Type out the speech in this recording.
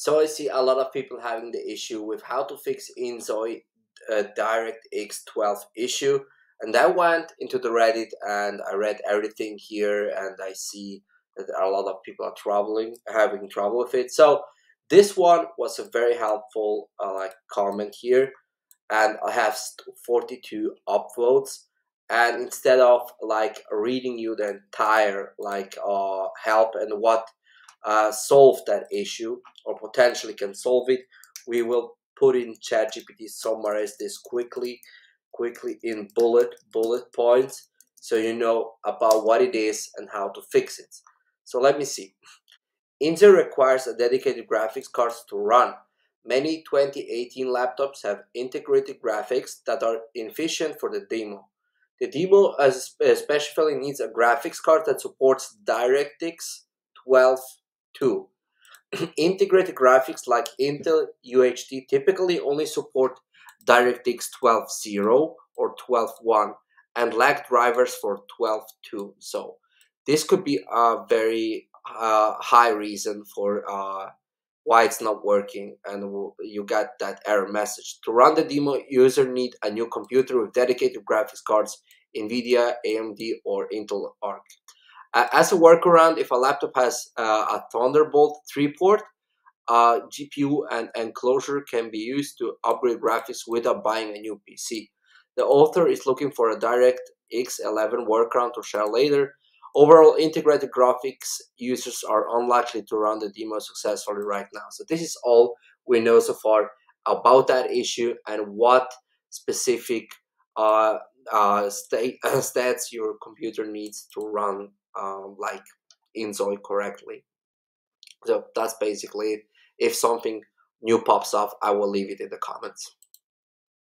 So I see a lot of people having the issue with how to fix Inzoi Directx 12 issue, and I went into the Reddit and I read everything here, and I see that a lot of people are having trouble with it. So this one was a very helpful like comment here, and I have 42 upvotes. And instead of like reading you the entire like help and what solve that issue or potentially can solve it, we will put in ChatGPT, summarize this quickly in bullet points, so you know about what it is and how to fix it. So let me see. Intel requires a dedicated graphics card to run. Many 2018 laptops have integrated graphics that are inefficient for the demo. The demo especially needs a graphics card that supports DirectX 12.2. Integrated graphics like Intel UHD typically only support DirectX 12.0 or 12.1 and lack drivers for 12.2. So this could be a very high reason for why it's not working, and you got that error message. To run the demo, user need a new computer with dedicated graphics cards, NVIDIA, AMD, or Intel Arc. As a workaround, if a laptop has a Thunderbolt 3 port, GPU and enclosure can be used to upgrade graphics without buying a new PC. The author is looking for a DirectX 11 workaround to share later. Overall, integrated graphics users are unlikely to run the demo successfully right now. So this is all we know so far about that issue and what specific stats your computer needs to run like Inzoi correctly. So that's basically it. If something new pops up, I will leave it in the comments.